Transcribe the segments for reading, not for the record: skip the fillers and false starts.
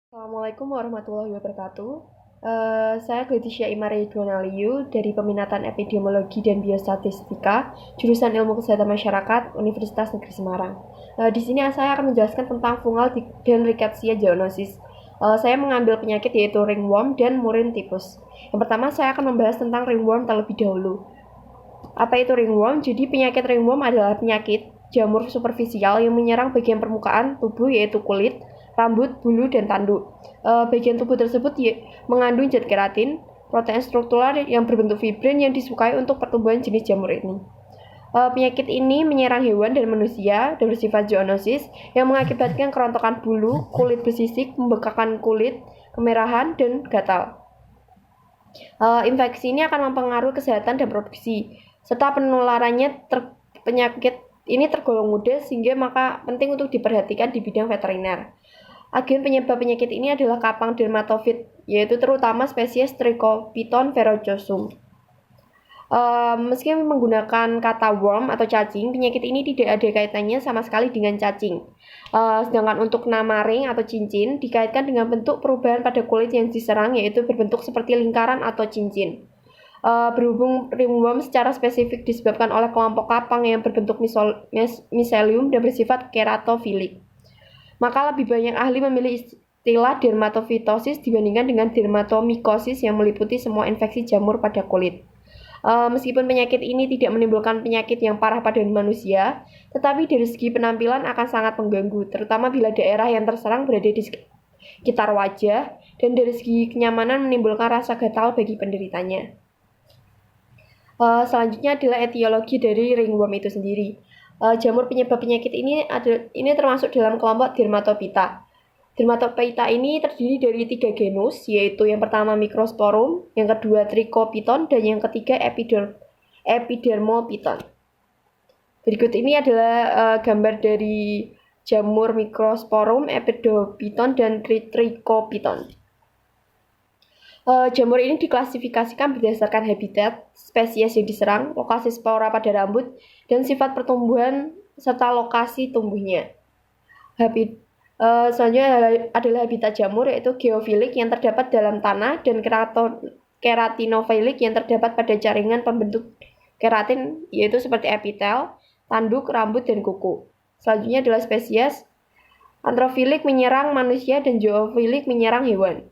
Assalamualaikum warahmatullahi wabarakatuh. Saya Gletisya Imari Donaliu dari Peminatan Epidemiologi dan Biostatistika, jurusan Ilmu Kesehatan Masyarakat, Universitas Negeri Semarang. Di sini saya akan menjelaskan tentang fungal dan rickettsia zoonosis. Saya mengambil penyakit yaitu ringworm dan murine typhus. Yang pertama saya akan membahas tentang ringworm terlebih dahulu. Apa itu ringworm? Jadi penyakit ringworm adalah penyakit jamur superficial yang menyerang bagian permukaan tubuh yaitu kulit, rambut, bulu, dan tanduk. Bagian tubuh tersebut mengandung zat keratin, protein struktural yang berbentuk fibrin yang disukai untuk pertumbuhan jenis jamur ini. Penyakit ini menyerang hewan dan manusia dan bersifat zoonosis yang mengakibatkan kerontokan bulu, kulit bersisik, membengkakkan kulit, kemerahan, dan gatal. Infeksi ini akan mempengaruhi kesehatan dan produksi, serta penularannya penyakit ini tergolong mudah sehingga maka penting untuk diperhatikan di bidang veteriner. Agen penyebab penyakit ini adalah kapang dermatofit, yaitu terutama spesies Trichopiton verrucosum. Meski menggunakan kata worm atau cacing, penyakit ini tidak ada kaitannya sama sekali dengan cacing. Sedangkan untuk nama ring atau cincin dikaitkan dengan bentuk perubahan pada kulit yang diserang, yaitu berbentuk seperti lingkaran atau cincin. Berhubung ringworm secara spesifik disebabkan oleh kelompok kapang yang berbentuk miselium dan bersifat keratofilik, maka lebih banyak ahli memilih istilah dermatofitosis dibandingkan dengan dermatomikosis yang meliputi semua infeksi jamur pada kulit. Meskipun penyakit ini tidak menimbulkan penyakit yang parah pada manusia, tetapi dari segi penampilan akan sangat mengganggu, terutama bila daerah yang terserang berada di sekitar wajah, dan dari segi kenyamanan menimbulkan rasa gatal bagi penderitanya. Selanjutnya adalah etiologi dari ringworm itu sendiri. Jamur penyebab penyakit ini termasuk dalam kelompok Dermatophyta. Dermatophyta ini terdiri dari 3 genus, yaitu yang pertama Microsporum, yang kedua Trichopiton, dan yang ketiga Epidermophyton. Berikut ini adalah gambar dari jamur Microsporum, Epidermophyton, dan Trichopiton. Jamur ini diklasifikasikan berdasarkan habitat, spesies yang diserang, lokasi spora pada rambut, dan sifat pertumbuhan serta lokasi tumbuhnya. Selanjutnya adalah habitat jamur, yaitu geofilik yang terdapat dalam tanah dan keratinofilik yang terdapat pada jaringan pembentuk keratin, yaitu seperti epitel, tanduk, rambut, dan kuku. Selanjutnya adalah spesies antrofilik menyerang manusia dan zoofilik menyerang hewan.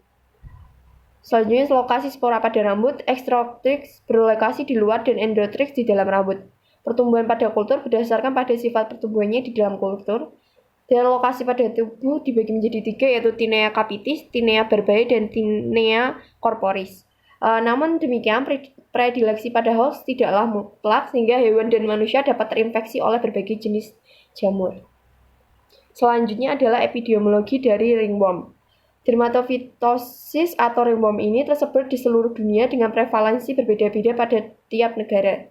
Selanjutnya lokasi spora pada rambut, ekstroktrix berlokasi di luar dan endotrix di dalam rambut. Pertumbuhan pada kultur berdasarkan pada sifat pertumbuhannya di dalam kultur. Dan lokasi pada tubuh dibagi menjadi 3, yaitu Tinea capitis, Tinea barbae, dan Tinea corporis. Namun demikian, predileksi pada host tidaklah mutlak sehingga hewan dan manusia dapat terinfeksi oleh berbagai jenis jamur. Selanjutnya adalah epidemiologi dari ringworm. Dermatofitosis atau ringworm ini tersebar di seluruh dunia dengan prevalensi berbeda-beda pada tiap negara.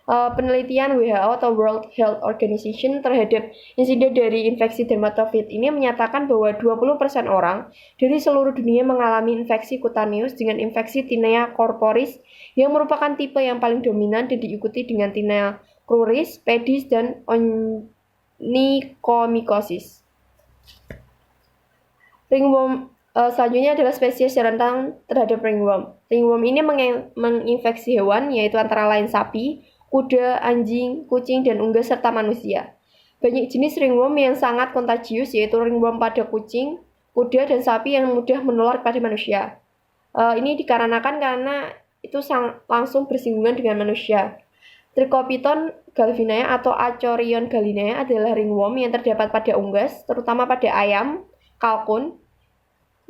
Penelitian WHO atau World Health Organization terhadap insiden dari infeksi dermatofit ini menyatakan bahwa 20% orang dari seluruh dunia mengalami infeksi kutaneus dengan infeksi Tinea corporis yang merupakan tipe yang paling dominan dan diikuti dengan Tinea cruris, pedis, dan onychomycosis. Ringworm selanjutnya adalah spesies yang rentan terhadap ringworm. Ringworm ini menginfeksi hewan, yaitu antara lain sapi, kuda, anjing, kucing, dan unggas serta manusia. Banyak jenis ringworm yang sangat kontagius, yaitu ringworm pada kucing, kuda, dan sapi yang mudah menular pada manusia. Ini dikarenakan karena itu langsung bersinggungan dengan manusia. Trichopiton galvinae atau Achorion gallinae adalah ringworm yang terdapat pada unggas, terutama pada ayam, kalkun,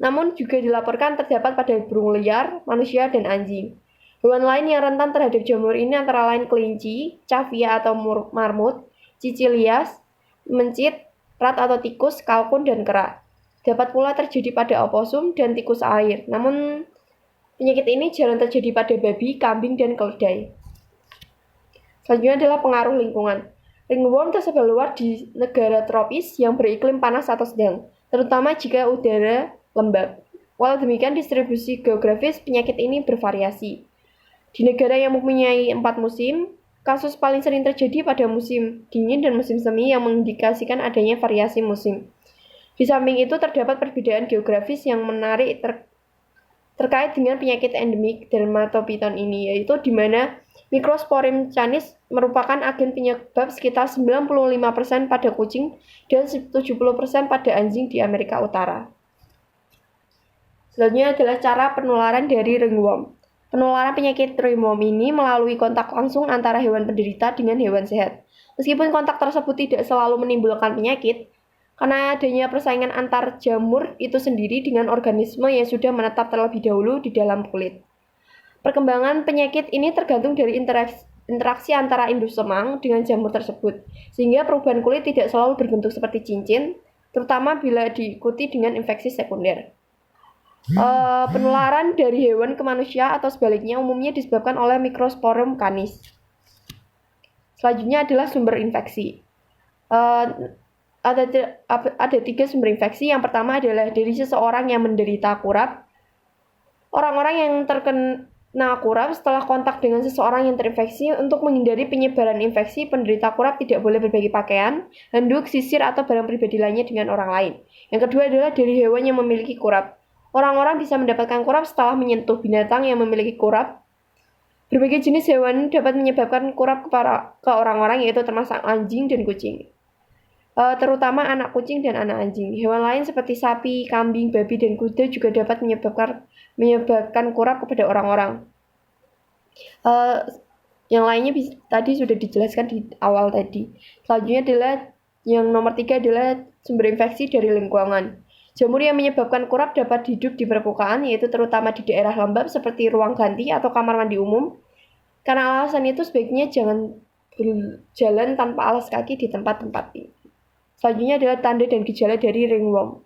namun juga dilaporkan terdapat pada burung liar, manusia, dan anjing. Hewan lain yang rentan terhadap jamur ini antara lain kelinci, cavia atau marmut, cicilias, mencit, rat atau tikus, kalkun, dan kera. Dapat pula terjadi pada oposum dan tikus air, namun penyakit ini jarang terjadi pada babi, kambing, dan keledai. Selanjutnya adalah pengaruh lingkungan. Ringworm tersebar luas di negara tropis yang beriklim panas atau sedang, terutama jika udara lembab. Walau demikian, distribusi geografis penyakit ini bervariasi. Di negara yang mempunyai 4 musim, kasus paling sering terjadi pada musim dingin dan musim semi yang mengindikasikan adanya variasi musim. Di samping itu terdapat perbedaan geografis yang menarik terkait dengan penyakit endemik Dermatopiton ini, yaitu di mana Microsporium canis merupakan agen penyebab sekitar 95% pada kucing dan 70% pada anjing di Amerika Utara. Selanjutnya adalah cara penularan dari ringworm. Penularan penyakit ringworm ini melalui kontak langsung antara hewan penderita dengan hewan sehat. Meskipun kontak tersebut tidak selalu menimbulkan penyakit, karena adanya persaingan antar jamur itu sendiri dengan organisme yang sudah menetap terlebih dahulu di dalam kulit. Perkembangan penyakit ini tergantung dari interaksi antara induk semang dengan jamur tersebut, sehingga perubahan kulit tidak selalu berbentuk seperti cincin, terutama bila diikuti dengan infeksi sekunder. Penularan dari hewan ke manusia atau sebaliknya umumnya disebabkan oleh Microsporium canis. Selanjutnya adalah sumber infeksi. Ada 3 sumber infeksi. Yang pertama adalah dari seseorang yang menderita kurap. Orang-orang yang terkena kurap setelah kontak dengan seseorang yang terinfeksi, untuk menghindari penyebaran infeksi, penderita kurap tidak boleh berbagi pakaian, handuk, sisir, atau barang pribadi lainnya dengan orang lain. Yang kedua adalah dari hewan yang memiliki kurap. Orang-orang bisa mendapatkan kurap setelah menyentuh binatang yang memiliki kurap. Berbagai jenis hewan dapat menyebabkan kurap ke orang-orang, yaitu termasuk anjing dan kucing. Terutama anak kucing dan anak anjing. Hewan lain seperti sapi, kambing, babi, dan kuda juga dapat menyebabkan kurap kepada orang-orang. Yang lainnya tadi sudah dijelaskan di awal tadi. Selanjutnya adalah yang nomor 3 adalah sumber infeksi dari lingkungan. Jamur yang menyebabkan kurap dapat hidup di permukaan, yaitu terutama di daerah lembab seperti ruang ganti atau kamar mandi umum. Karena alasan itu sebaiknya jangan berjalan tanpa alas kaki di tempat-tempat ini. Selanjutnya adalah tanda dan gejala dari ringworm.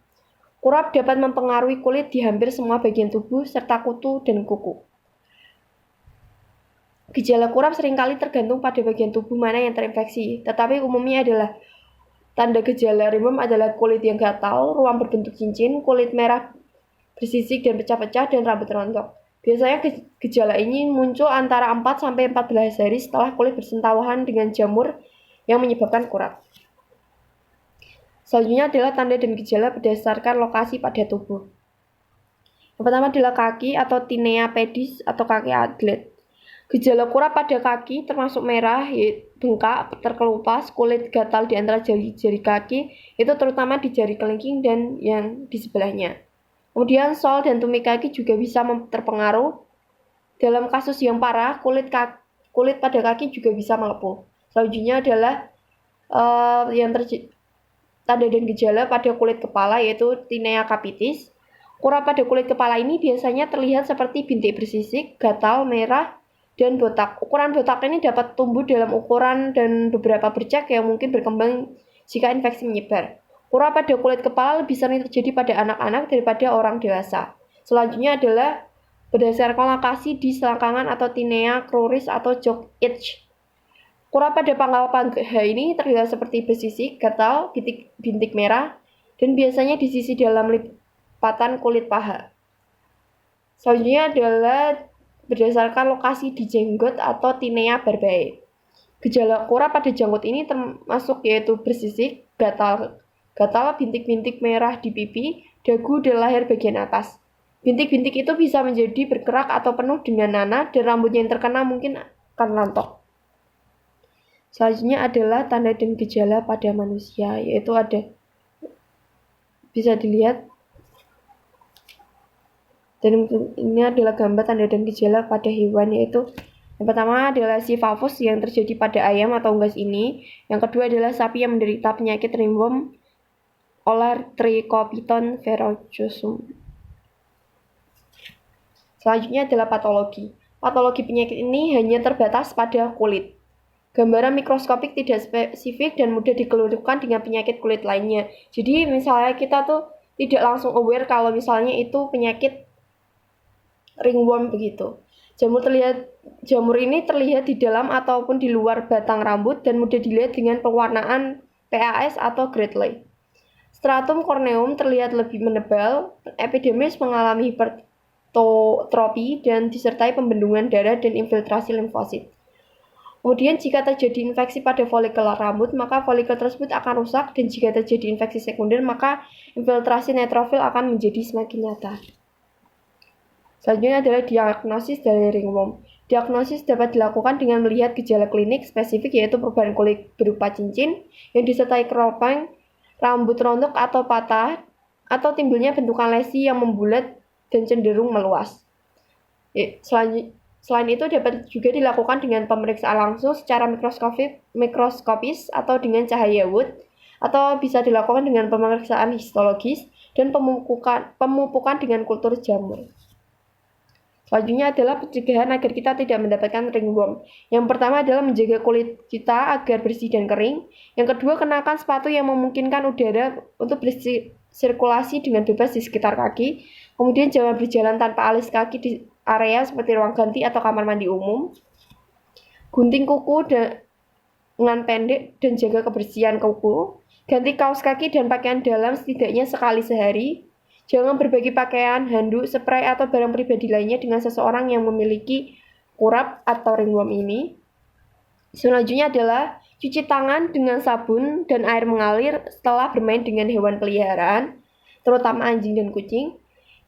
Kurap dapat mempengaruhi kulit di hampir semua bagian tubuh serta kutu dan kuku. Gejala kurap seringkali tergantung pada bagian tubuh mana yang terinfeksi, tetapi umumnya adalah tanda gejala ringworm adalah kulit yang gatal, ruam berbentuk cincin, kulit merah bersisik dan pecah-pecah, dan rambut rontok. Biasanya gejala ini muncul antara 4-14 hari setelah kulit bersentuhan dengan jamur yang menyebabkan kurap. Selanjutnya adalah tanda dan gejala berdasarkan lokasi pada tubuh. Yang pertama adalah kaki atau tinea pedis atau kaki atlet. Gejala kurap pada kaki termasuk merah, bengkak, terkelupas, kulit gatal di antara jari-jari kaki, itu terutama di jari kelingking dan yang di sebelahnya. Kemudian sol dan tumit kaki juga bisa terpengaruh. Dalam kasus yang parah, kulit pada kaki juga bisa melepuh. Selanjutnya adalah tanda dan gejala pada kulit kepala, yaitu tinea capitis. Kurap pada kulit kepala ini biasanya terlihat seperti bintik bersisik, gatal, merah, dan botak. Ukuran botak ini dapat tumbuh dalam ukuran dan beberapa bercak yang mungkin berkembang jika infeksi menyebar. Kurap pada kulit kepala lebih sering terjadi pada anak-anak daripada orang dewasa. Selanjutnya adalah berdasarkan lokasi di selangkangan atau tinea cruris atau jock itch. Kurap pada pangkal paha ini terlihat seperti bersisik, gatal, bintik merah, dan biasanya di sisi dalam lipatan kulit paha. Selanjutnya adalah berdasarkan lokasi di jenggot atau tinea barbae. Gejala kurap pada janggut ini termasuk yaitu bersisik, gatal, bintik-bintik merah di pipi, dagu, dan leher bagian atas. Bintik-bintik itu bisa menjadi berkerak atau penuh dengan nanah, dan rambutnya yang terkena mungkin akan rontok. Selanjutnya adalah tanda dan gejala pada manusia, yaitu bisa dilihat, dan ini adalah gambar tanda dan gejala pada hewan, yaitu yang pertama adalah sifavus yang terjadi pada ayam atau unggas ini. Yang kedua adalah sapi yang menderita penyakit ringworm oleh Trichopiton ferociosum. Selanjutnya adalah patologi. Patologi penyakit ini hanya terbatas pada kulit. Gambaran mikroskopik tidak spesifik dan mudah dikeluarkan dengan penyakit kulit lainnya. Jadi misalnya kita tuh tidak langsung aware kalau misalnya itu penyakit ringworm begitu. Jamur ini terlihat di dalam ataupun di luar batang rambut dan mudah dilihat dengan pewarnaan PAS atau Gradley. Stratum corneum terlihat lebih menebal, epidermis mengalami hipertrofi dan disertai pembendungan darah dan infiltrasi limfosit. Kemudian jika terjadi infeksi pada folikel rambut, maka folikel tersebut akan rusak, dan jika terjadi infeksi sekunder, maka infiltrasi neutrofil akan menjadi semakin nyata. Selanjutnya adalah diagnosis dari ringworm. Diagnosis dapat dilakukan dengan melihat gejala klinik spesifik, yaitu perubahan kulit berupa cincin yang disertai keropeng, rambut rontok atau patah, atau timbulnya bentukan lesi yang membulat dan cenderung meluas. Selain itu dapat juga dilakukan dengan pemeriksaan langsung secara mikroskopis atau dengan cahaya Wood, atau bisa dilakukan dengan pemeriksaan histologis dan pemupukan dengan kultur jamur. Selanjutnya adalah pencegahan agar kita tidak mendapatkan ringworm. Yang pertama adalah menjaga kulit kita agar bersih dan kering. Yang kedua, kenakan sepatu yang memungkinkan udara untuk bersirkulasi dengan bebas di sekitar kaki. Kemudian jangan berjalan tanpa alis kaki di area seperti ruang ganti atau kamar mandi umum. Gunting kuku dengan pendek dan jaga kebersihan kuku. Ganti kaos kaki dan pakaian dalam setidaknya sekali sehari. Jangan berbagi pakaian, handuk, spray, atau barang pribadi lainnya dengan seseorang yang memiliki kurap atau ringworm ini. Selanjutnya adalah cuci tangan dengan sabun dan air mengalir setelah bermain dengan hewan peliharaan, terutama anjing dan kucing.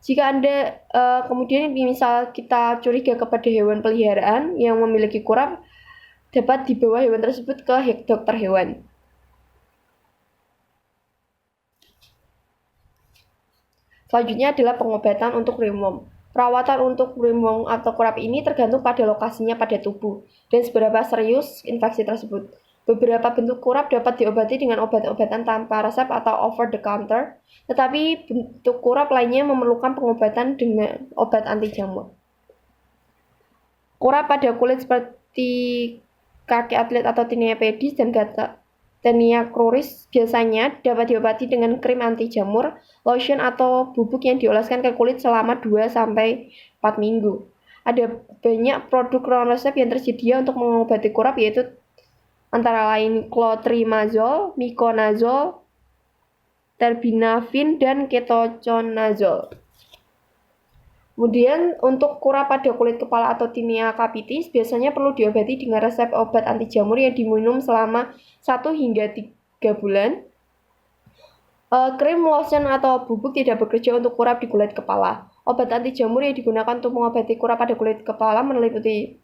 Jika Anda kemudian misal kita curiga kepada hewan peliharaan yang memiliki kurap, dapat dibawa hewan tersebut ke dokter hewan. Selanjutnya adalah pengobatan untuk ringworm. Perawatan untuk ringworm atau kurap ini tergantung pada lokasinya pada tubuh dan seberapa serius infeksi tersebut. Beberapa bentuk kurap dapat diobati dengan obat-obatan tanpa resep atau over the counter, tetapi bentuk kurap lainnya memerlukan pengobatan dengan obat anti jamur. Kurap pada kulit seperti kaki atlet atau tinea pedis dan Tinea cruris biasanya dapat diobati dengan krim anti jamur, lotion, atau bubuk yang dioleskan ke kulit selama 2-4 minggu. Ada banyak produk non-resep yang tersedia untuk mengobati kurap, yaitu antara lain clotrimazole, miconazole, terbinafine, dan ketoconazole. Kemudian untuk kurap pada kulit kepala atau tinea capitis biasanya perlu diobati dengan resep obat anti jamur yang diminum selama 1 hingga 3 bulan. Krim, lotion, atau bubuk tidak bekerja untuk kurap di kulit kepala. Obat anti jamur yang digunakan untuk mengobati kurap pada kulit kepala meliputi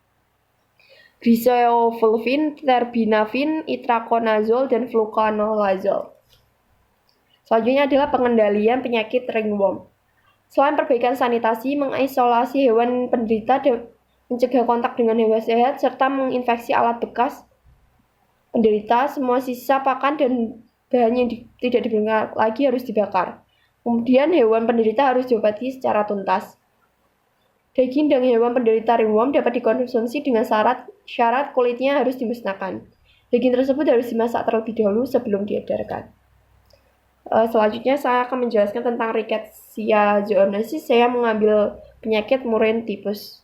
griseofulvin, terbinafine, itraconazole, dan fluconazole. Selanjutnya adalah pengendalian penyakit ringworm. Selain perbaikan sanitasi, mengisolasi hewan penderita, mencegah kontak dengan hewan sehat, serta menginfeksi alat bekas penderita, semua sisa pakan dan bahan yang tidak digunakan lagi harus dibakar. Kemudian hewan penderita harus diobati secara tuntas. Daging dan hewan penderita ringworm dapat dikonsumsi dengan syarat kulitnya harus dimusnahkan. Daging tersebut harus dimasak terlebih dahulu sebelum diedarkan. Selanjutnya saya akan menjelaskan tentang Rickettsia zoonosis. Saya mengambil penyakit murine typhus.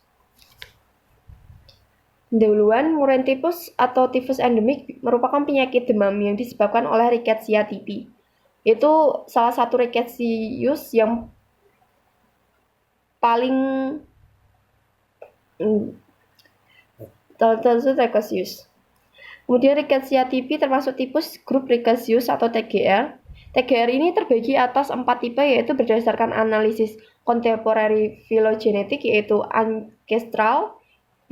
Dahuluan, murine typhus atau tifus endemik merupakan penyakit demam yang disebabkan oleh Rickettsia typhi. Itu salah satu Rickettsius yang paling Rickettsius. Kemudian Rickettsia typhi termasuk tipus grup Rickettsius atau TGR. TGR ini terbagi atas 4 tipe, yaitu berdasarkan analisis contemporary phylogenetic, yaitu ancestral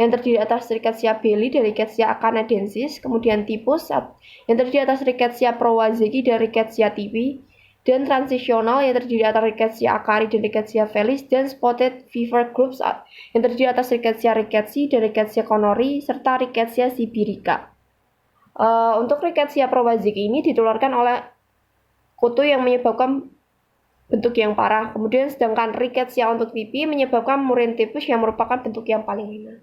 yang terdiri atas Rickettsia belli dan Rickettsia canadensis, kemudian tipus yang terdiri atas Rickettsia prowazekii dan Rickettsia typhi, dan transisional yang terdiri atas Rickettsia acari dan Rickettsia felis, dan spotted fever groups yang terdiri atas Rickettsia rickettsii dan Rickettsia connori serta Rickettsia sibirica. Untuk Rickettsia prowazekii ini ditularkan oleh kutu yang menyebabkan bentuk yang parah. Kemudian sedangkan Rickettsia untuk pipi menyebabkan murine typhus yang merupakan bentuk yang paling ringan.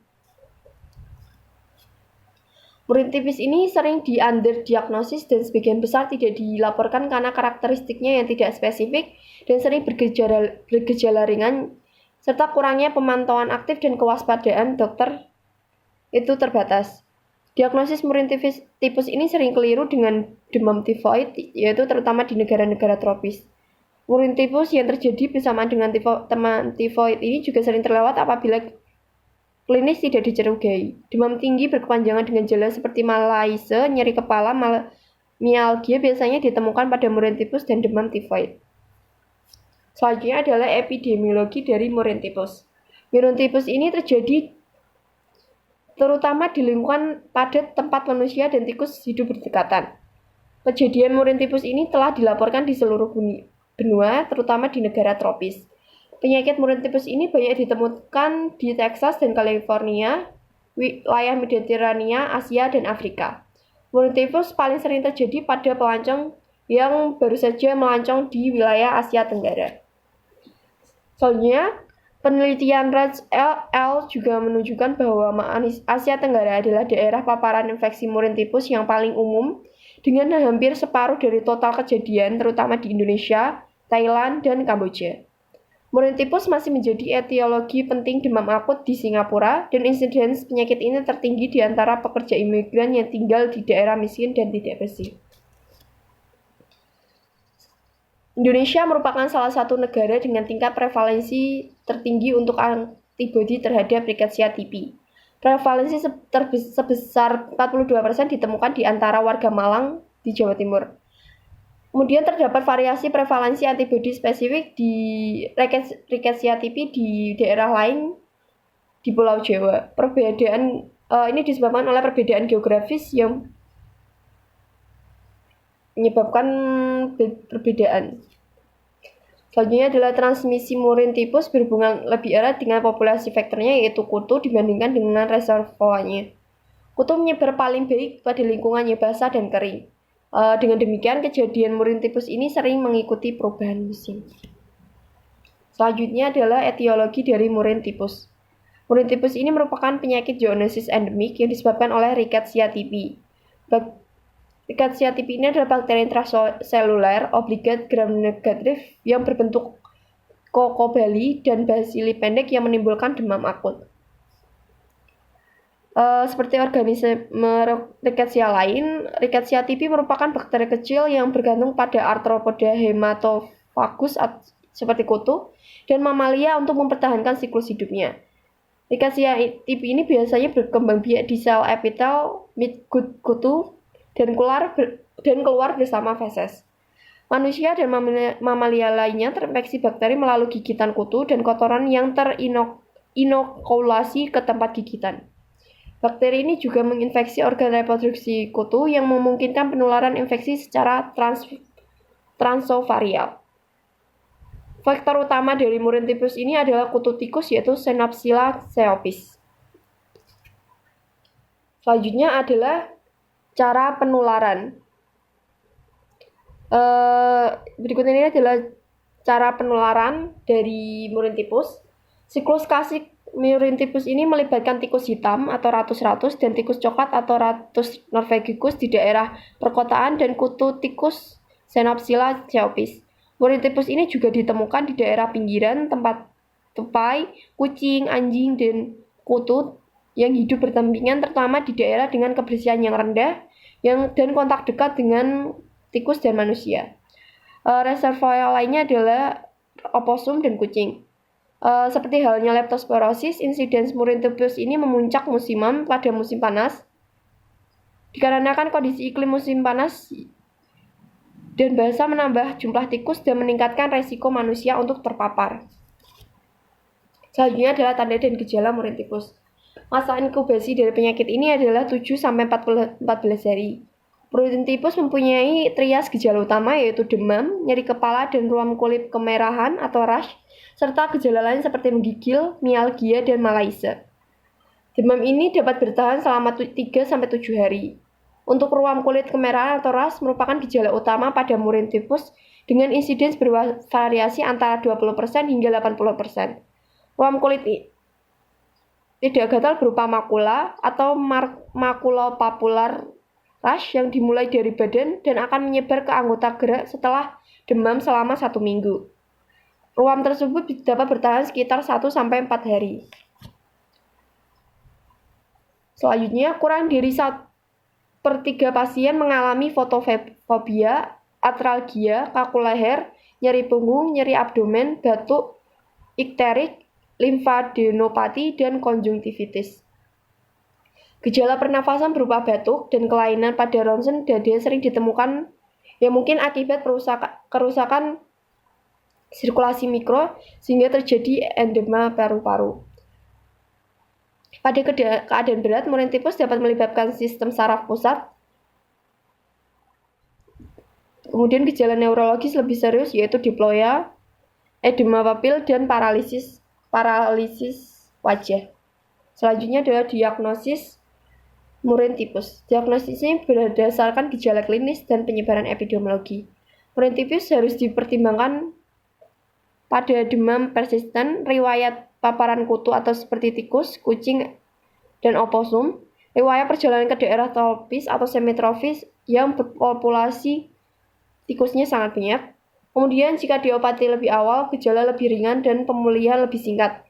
Murine typhus ini sering di-underdiagnosis dan sebagian besar tidak dilaporkan karena karakteristiknya yang tidak spesifik dan sering bergejala ringan, serta kurangnya pemantauan aktif dan kewaspadaan dokter itu terbatas. Diagnosis murine typhus ini sering keliru dengan demam tifoid, yaitu terutama di negara-negara tropis. Murine typhus yang terjadi bersamaan dengan tifoid ini juga sering terlewat apabila klinis tidak dicurigai. Demam tinggi berkepanjangan dengan gejala seperti malaise, nyeri kepala, mialgia biasanya ditemukan pada murine typhus dan demam tifoid. Selanjutnya adalah epidemiologi dari murine typhus. Murine typhus ini terjadi terutama di lingkungan padat tempat manusia dan tikus hidup berdekatan. Kejadian murine typhus ini telah dilaporkan di seluruh benua, terutama di negara tropis. Penyakit murine typhus ini banyak ditemukan di Texas dan California, wilayah Mediterania, Asia, dan Afrika. Murine typhus paling sering terjadi pada pelancong yang baru saja melancong di wilayah Asia Tenggara. Selanjutnya, penelitian Raj L. juga menunjukkan bahwa Asia Tenggara adalah daerah paparan infeksi murine typhus yang paling umum, dengan hampir separuh dari total kejadian, terutama di Indonesia, Thailand, dan Kamboja. Murine typhus masih menjadi etiologi penting demam akut di Singapura, dan insiden penyakit ini tertinggi di antara pekerja imigran yang tinggal di daerah miskin dan tidak bersih. Indonesia merupakan salah satu negara dengan tingkat prevalensi tertinggi untuk antibodi terhadap rickettsia tipi. Prevalensi sebesar 42% ditemukan di antara warga Malang di Jawa Timur. Kemudian terdapat variasi prevalensi antibodi spesifik di rickettsia tipi di daerah lain di Pulau Jawa. Perbedaan ini disebabkan oleh perbedaan geografis yang menyebabkan perbedaan. Selanjutnya adalah transmisi murine typhus berhubungan lebih erat dengan populasi faktornya, yaitu kutu dibandingkan dengan reservoirnya. Kutu menyebar paling baik pada lingkungan yang basah dan kering. Dengan demikian, kejadian murine typhus ini sering mengikuti perubahan musim. Selanjutnya adalah etiologi dari murine typhus. Murine typhus ini merupakan penyakit zoonosis endemik yang disebabkan oleh rickettsia tipi. Rickettsia tipi ini adalah bakteri intraseluler obligat gram-negatif yang berbentuk kokobali dan basili pendek yang menimbulkan demam akut. Seperti organisme rickettsia lain, rickettsia tipi merupakan bakteri kecil yang bergantung pada arthropoda hematofagus seperti kutu dan mamalia untuk mempertahankan siklus hidupnya. Rickettsia tipi ini biasanya berkembang biak di sel epitel kutu dan keluar bersama feses. Manusia dan mamalia lainnya terinfeksi bakteri melalui gigitan kutu dan kotoran yang terinokulasi ke tempat gigitan. Bakteri ini juga menginfeksi organ reproduksi kutu yang memungkinkan penularan infeksi secara transovarial. Faktor utama dari murine typhus ini adalah kutu tikus, yaitu Xenopsila xeopis. Selanjutnya adalah cara penularan. Berikut ini adalah cara penularan dari murine typhus. Siklus klasik murine typhus ini melibatkan tikus hitam atau ratus-ratus dan tikus coklat atau ratus norvegicus di daerah perkotaan dan kutu tikus Xenopsila xeopis. Murine typhus ini juga ditemukan di daerah pinggiran tempat tupai, kucing, anjing, dan kutu yang hidup berdampingan, terutama di daerah dengan kebersihan yang rendah dan kontak dekat dengan tikus dan manusia. Reservoir lainnya adalah oposum dan kucing. Seperti halnya leptospirosis, insiden murine typhus ini memuncak musiman pada musim panas. Dikarenakan kondisi iklim musim panas dan basah menambah jumlah tikus dan meningkatkan resiko manusia untuk terpapar. Selanjutnya adalah tanda dan gejala murine typhus. Masa inkubasi dari penyakit ini adalah 7-14 hari. Murine typhus mempunyai trias gejala utama, yaitu demam, nyeri kepala, dan ruam kulit kemerahan atau rash, serta gejala lain seperti menggigil, mialgia, dan malaise. Demam ini dapat bertahan selama 3-7 hari. Untuk ruam kulit kemerahan atau rash merupakan gejala utama pada murine typhus dengan insiden bervariasi antara 20% hingga 80%. Ruam kulit tidak gatal berupa makula atau makulopapular rash yang dimulai dari badan dan akan menyebar ke anggota gerak setelah demam selama 1 minggu. Ruam tersebut dapat bertahan sekitar 1-4 hari. Selanjutnya, kurang dari 1/3 pasien mengalami fotofobia, atralgia, kaku leher, nyeri punggung, nyeri abdomen, batuk, ikterik, limfadenopati, dan konjungtivitis. Gejala pernafasan berupa batuk dan kelainan pada ronsen dada sering ditemukan yang mungkin akibat kerusakan sirkulasi mikro sehingga terjadi endema paru-paru. Pada keadaan berat, murine tipus dapat melibatkan sistem saraf pusat. Kemudian gejala neurologis lebih serius yaitu diploia, edema papil, dan paralisis wajah. Selanjutnya adalah diagnosis murine tipus. Diagnosisnya berdasarkan gejala klinis dan penyebaran epidemiologi. Murine tipus harus dipertimbangkan pada demam persisten, riwayat paparan kutu atau seperti tikus, kucing, dan oposum, riwayat perjalanan ke daerah tropis atau semi-tropis yang berpopulasi tikusnya sangat banyak. Kemudian jika diobati lebih awal, gejala lebih ringan dan pemulihan lebih singkat.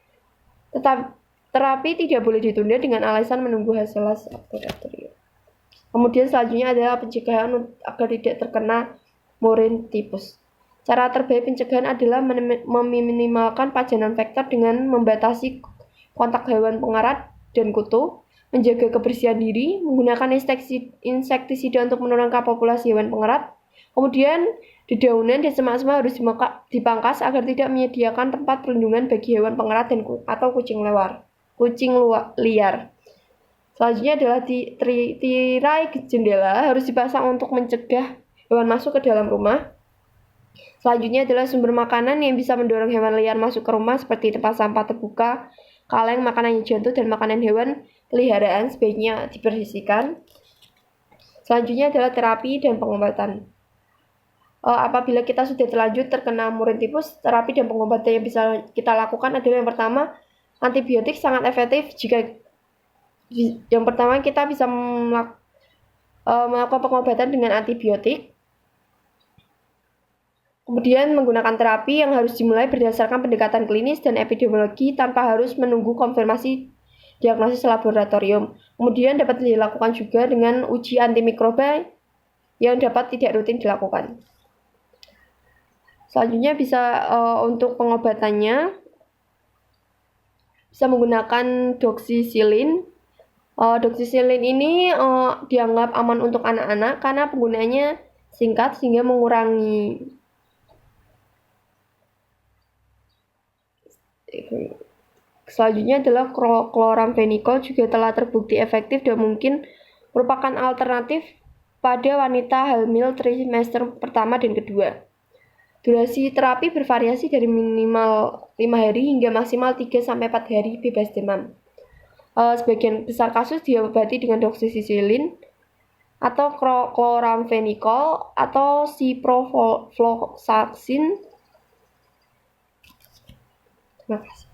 Terapi tidak boleh ditunda dengan alasan menunggu hasil laboratorium. Kemudian selanjutnya adalah pencegahan agar tidak terkena murine tipus. Cara terbaik pencegahan adalah meminimalkan pajanan vektor dengan membatasi kontak hewan pengarat dan kutu, menjaga kebersihan diri, menggunakan insektisida untuk menurunkan populasi hewan pengarat. Kemudian dedaunan dan semak-semak harus dipangkas agar tidak menyediakan tempat perlindungan bagi hewan pengerat atau kucing liar. Selanjutnya adalah tirai jendela harus dipasang untuk mencegah hewan masuk ke dalam rumah. Selanjutnya adalah sumber makanan yang bisa mendorong hewan liar masuk ke rumah seperti tempat sampah terbuka, kaleng, makanan yang jatuh, dan makanan hewan peliharaan sebaiknya dibersihkan. Selanjutnya adalah terapi dan pengobatan. Apabila kita sudah terlanjur terkena murine tipus, terapi dan pengobatan yang bisa kita lakukan adalah yang pertama, antibiotik sangat efektif jika yang pertama kita bisa melakukan pengobatan dengan antibiotik. Kemudian menggunakan terapi yang harus dimulai berdasarkan pendekatan klinis dan epidemiologi tanpa harus menunggu konfirmasi diagnosis laboratorium. Kemudian dapat dilakukan juga dengan uji antimikroba yang dapat tidak rutin dilakukan. Selanjutnya bisa untuk pengobatannya bisa menggunakan doxycycline. Doxycycline ini dianggap aman untuk anak-anak karena penggunaannya singkat sehingga mengurangi Selanjutnya adalah chloramphenicol juga telah terbukti efektif dan mungkin merupakan alternatif pada wanita hamil trimester pertama dan kedua. Durasi terapi bervariasi dari minimal 5 hari hingga maksimal 3-4 hari bebas demam. Sebagian besar kasus diobati dengan doxycycline atau chloramphenicol atau ciprofloxacin. Terima kasih.